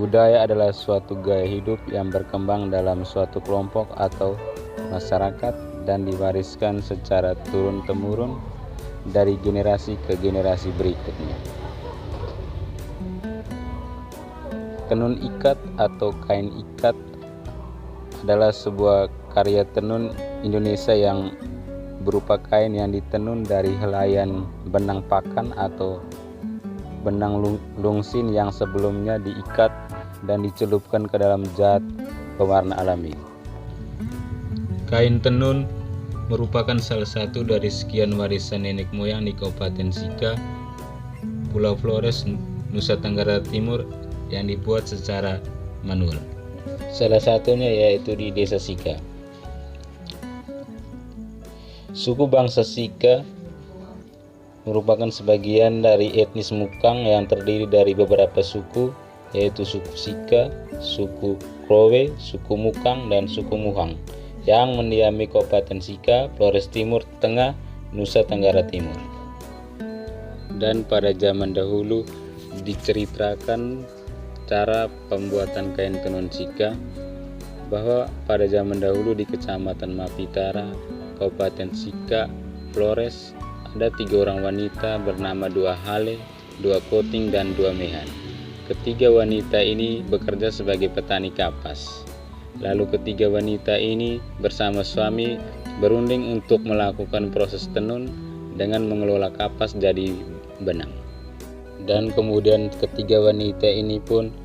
Budaya adalah suatu gaya hidup yang berkembang dalam suatu kelompok atau masyarakat dan diwariskan secara turun-temurun dari generasi ke generasi berikutnya. Tenun ikat atau kain ikat adalah sebuah karya tenun Indonesia yang berupa kain yang ditenun dari helaian benang pakan atau benang lungsin yang sebelumnya diikat dan dicelupkan ke dalam zat pewarna alami. Kain tenun merupakan salah satu dari sekian warisan nenek moyang di Kabupaten Sika, Pulau Flores, Nusa Tenggara Timur yang dibuat secara manual. Salah satunya yaitu di Desa Sika. Suku bangsa Sika merupakan sebagian dari etnis Mukang yang terdiri dari beberapa suku, yaitu suku Sika, suku Krowe, suku Mukang, dan suku Muhang yang mendiami Kabupaten Sika, Flores Timur Tengah, Nusa Tenggara Timur. Dan pada zaman dahulu diceritakan cara pembuatan kain tenun Sika, bahwa pada zaman dahulu di Kecamatan Mapitara, Kabupaten Sika, Flores, ada 3 orang wanita bernama Dua Hale, Dua Koting, dan Dua Mehan. Ketiga wanita ini bekerja sebagai petani kapas. Lalu ketiga wanita ini bersama suami berunding untuk melakukan proses tenun dengan mengelola kapas jadi benang. Dan kemudian ketiga wanita ini pun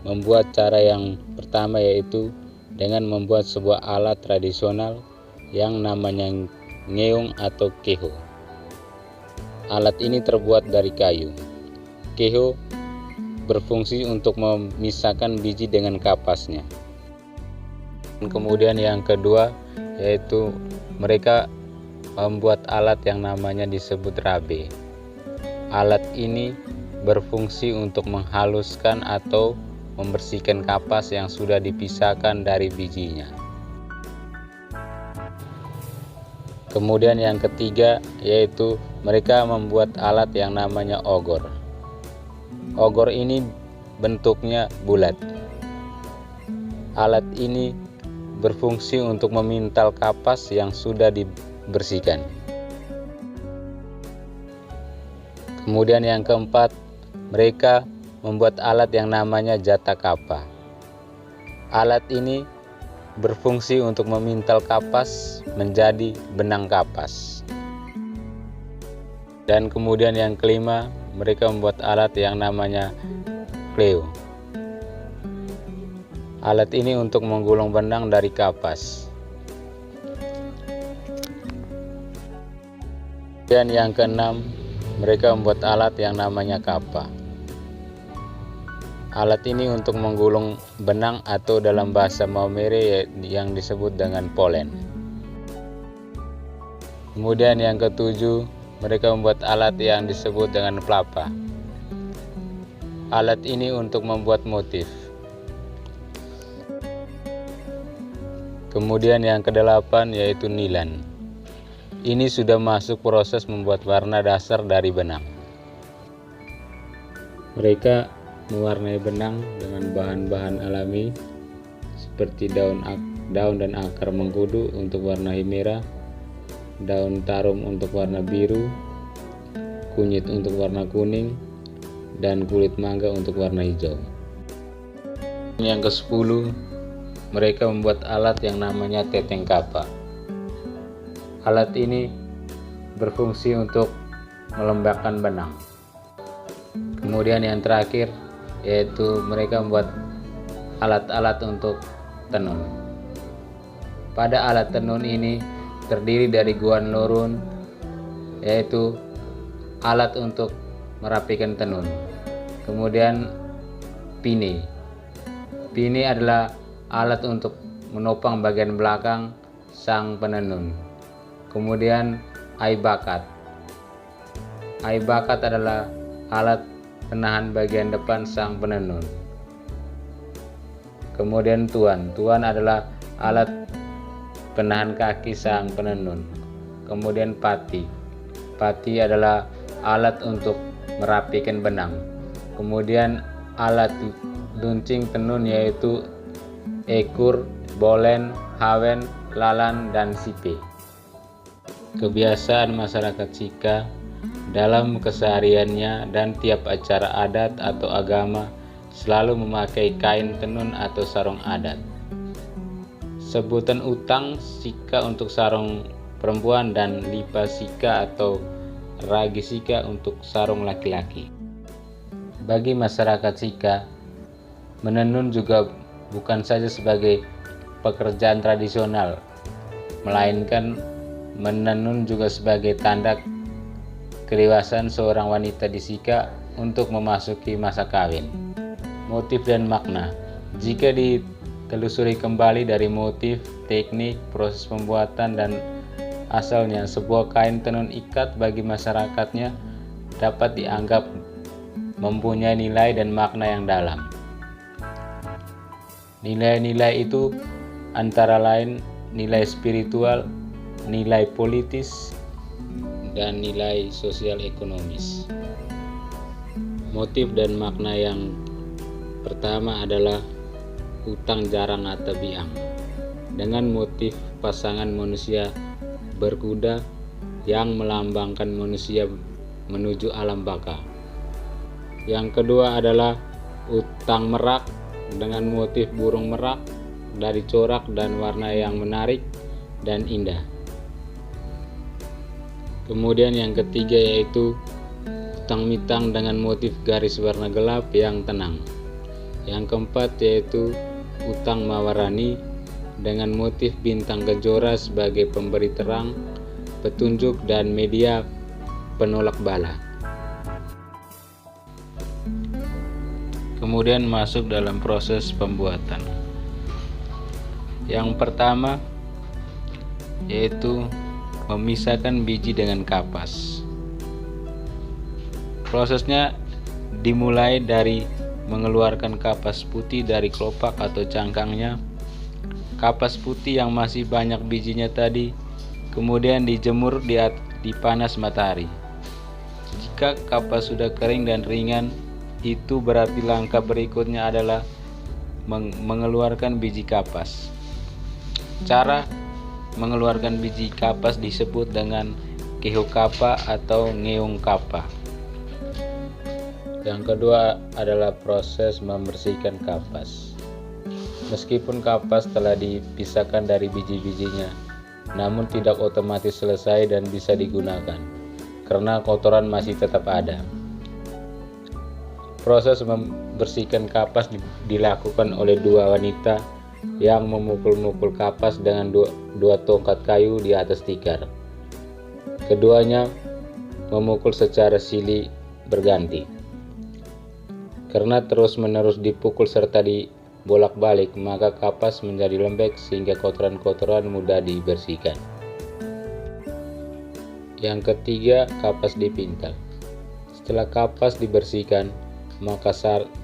membuat cara yang pertama, yaitu dengan membuat sebuah alat tradisional yang namanya ngeong atau keho. Alat ini terbuat dari kayu. Keho berfungsi untuk memisahkan biji dengan kapasnya. Dan kemudian yang kedua, yaitu mereka membuat alat yang namanya disebut rabe. Alat ini berfungsi untuk menghaluskan atau membersihkan kapas yang sudah dipisahkan dari bijinya. Kemudian yang ketiga, yaitu mereka membuat alat yang namanya ogor. Ogor ini bentuknya bulat. Alat ini berfungsi untuk memintal kapas yang sudah dibersihkan. Kemudian yang keempat, mereka membuat alat yang namanya jata kapa. Alat ini berfungsi untuk memintal kapas menjadi benang kapas. Dan kemudian yang kelima, mereka membuat alat yang namanya kleo. Alat ini untuk menggulung benang dari kapas. Dan yang keenam, mereka membuat alat yang namanya kapa. Alat ini untuk menggulung benang atau dalam bahasa Maumere yang disebut dengan polen. Kemudian yang ketujuh, mereka membuat alat yang disebut dengan pelapa. Alat ini untuk membuat motif. Kemudian yang kedelapan yaitu nilan. Ini sudah masuk proses membuat warna dasar dari benang. Mereka mewarnai benang dengan bahan-bahan alami seperti daun dan akar mengkudu untuk warna merah, daun tarum untuk warna biru, kunyit untuk warna kuning, dan kulit mangga untuk warna hijau. Yang ke-10, mereka membuat alat yang namanya teteng kapa. Alat ini berfungsi untuk melembabkan benang. Kemudian yang terakhir, yaitu mereka membuat alat-alat untuk tenun. Pada alat tenun ini terdiri dari guan lorun, yaitu alat untuk merapikan tenun. Kemudian pine. Pine adalah alat untuk menopang bagian belakang sang penenun. Kemudian aibakat. Aibakat adalah alat penahan bagian depan sang penenun. Kemudian tuan. Tuan adalah alat penahan kaki sang penenun. Kemudian pati. Pati adalah alat untuk merapikan benang. Kemudian alat runcing tenun yaitu ekur, bolen, hawen, lalan, dan sipe. Kebiasaan masyarakat Sika dalam kesehariannya dan tiap acara adat atau agama selalu memakai kain tenun atau sarung adat. Sebutan utang Sika untuk sarung perempuan dan lipa Sika atau ragi Sika untuk sarung laki-laki. Bagi masyarakat Sika, menenun juga bukan saja sebagai pekerjaan tradisional, melainkan menenun juga sebagai tanda kedewasaan seorang wanita di Sika untuk memasuki masa kawin. Motif dan makna. Jika ditelusuri kembali dari motif, teknik, proses pembuatan, dan asalnya, sebuah kain tenun ikat bagi masyarakatnya dapat dianggap mempunyai nilai dan makna yang dalam. Nilai-nilai itu antara lain nilai spiritual, nilai politis, dan nilai sosial ekonomis. Motif dan makna yang pertama adalah utang jarang atau biang, dengan motif pasangan manusia berkuda yang melambangkan manusia menuju alam baka. Yang kedua adalah utang merak dengan motif burung merak dari corak dan warna yang menarik dan indah. Kemudian yang ketiga yaitu utang mitang dengan motif garis warna gelap yang tenang. Yang keempat yaitu utang mawarani dengan motif bintang kejora sebagai pemberi terang, petunjuk, dan media penolak bala. Kemudian masuk dalam proses pembuatan. Yang pertama yaitu memisahkan biji dengan kapas. Prosesnya dimulai dari mengeluarkan kapas putih dari kelopak atau cangkangnya. Kapas putih yang masih banyak bijinya tadi kemudian dijemur di panas matahari. Jika kapas sudah kering dan ringan, itu berarti langkah berikutnya adalah mengeluarkan biji kapas. Cara mengeluarkan biji kapas disebut dengan keho kapa atau ngeung kapa. Yang kedua adalah proses membersihkan kapas. Meskipun kapas telah dipisahkan dari biji-bijinya, namun tidak otomatis selesai dan bisa digunakan, karena kotoran masih tetap ada. Proses membersihkan kapas dilakukan oleh dua wanita yang memukul-mukul kapas dengan dua tongkat kayu di atas tikar. Keduanya memukul secara silih berganti. Karena terus-menerus dipukul serta dibolak-balik, maka kapas menjadi lembek sehingga kotoran-kotoran mudah dibersihkan. Yang ketiga, kapas dipintal. Setelah kapas dibersihkan, maka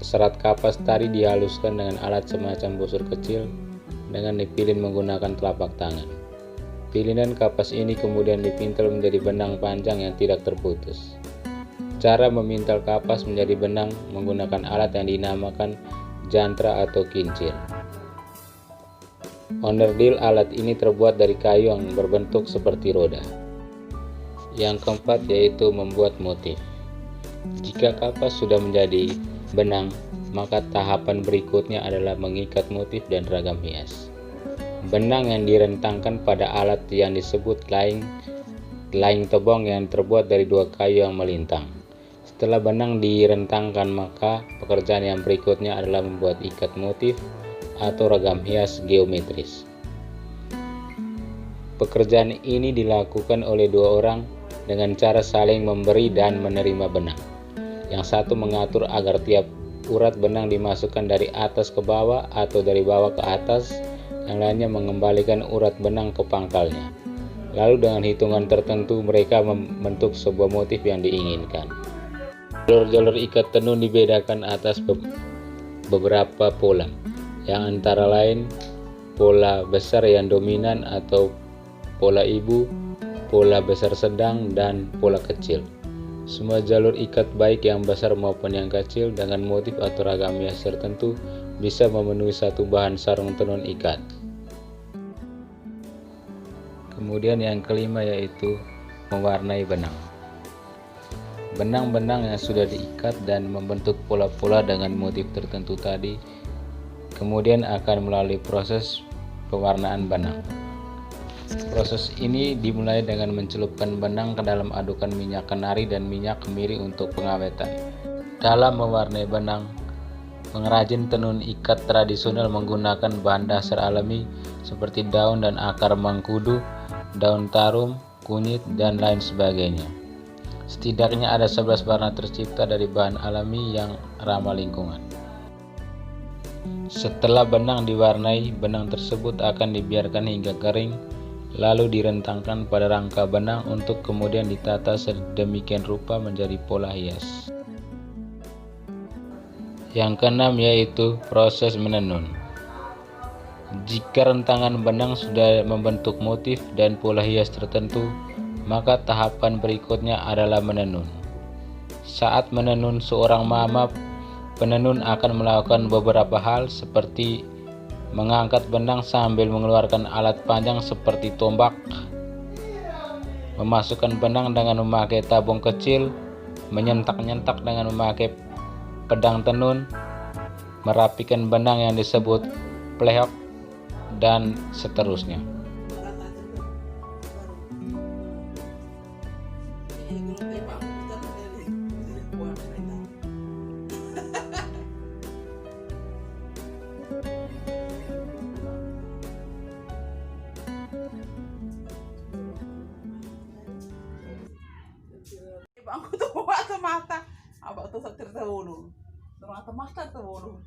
serat kapas tadi dihaluskan dengan alat semacam busur kecil dengan dipilin menggunakan telapak tangan. Pilinan kapas ini kemudian dipintal menjadi benang panjang yang tidak terputus. Cara memintal kapas menjadi benang menggunakan alat yang dinamakan jantra atau kincir. Onderdil alat ini terbuat dari kayu yang berbentuk seperti roda. Yang keempat yaitu membuat motif. Jika kapas sudah menjadi benang, maka tahapan berikutnya adalah mengikat motif dan ragam hias. Benang yang direntangkan pada alat yang disebut laing tebong yang terbuat dari dua kayu yang melintang. Setelah benang direntangkan, maka pekerjaan yang berikutnya adalah membuat ikat motif atau ragam hias geometris. Pekerjaan ini dilakukan oleh dua orang dengan cara saling memberi dan menerima benang. Yang satu mengatur agar tiap urat benang dimasukkan dari atas ke bawah atau dari bawah ke atas, yang lainnya mengembalikan urat benang ke pangkalnya. Lalu dengan hitungan tertentu mereka membentuk sebuah motif yang diinginkan. Jalur-jalur ikat tenun dibedakan atas beberapa pola, yang antara lain pola besar yang dominan atau pola ibu, pola besar sedang, dan pola kecil. Semua jalur ikat baik yang besar maupun yang kecil dengan motif atau ragam hias tertentu bisa memenuhi satu bahan sarung tenun ikat. Kemudian yang kelima yaitu mewarnai benang. Benang-benang yang sudah diikat dan membentuk pola-pola dengan motif tertentu tadi kemudian akan melalui proses pewarnaan benang. Proses ini dimulai dengan mencelupkan benang ke dalam adukan minyak kenari dan minyak kemiri untuk pengawetan. Dalam mewarnai benang, pengrajin tenun ikat tradisional menggunakan bahan dasar alami seperti daun dan akar mangkudu, daun tarum, kunyit, dan lain sebagainya. Setidaknya ada 11 warna tercipta dari bahan alami yang ramah lingkungan. Setelah benang diwarnai, benang tersebut akan dibiarkan hingga kering, lalu direntangkan pada rangka benang untuk kemudian ditata sedemikian rupa menjadi pola hias. Yang keenam yaitu proses menenun. Jika rentangan benang sudah membentuk motif dan pola hias tertentu, maka tahapan berikutnya adalah menenun. Saat menenun seorang mama, penenun akan melakukan beberapa hal seperti mengangkat benang sambil mengeluarkan alat panjang seperti tombak, memasukkan benang dengan memakai tabung kecil, menyentak-nyentak dengan memakai pedang tenun, merapikan benang yang disebut pleok, dan seterusnya. Aku tuh mata mata, abang tuh sakit terlalu, mata mata terlalu.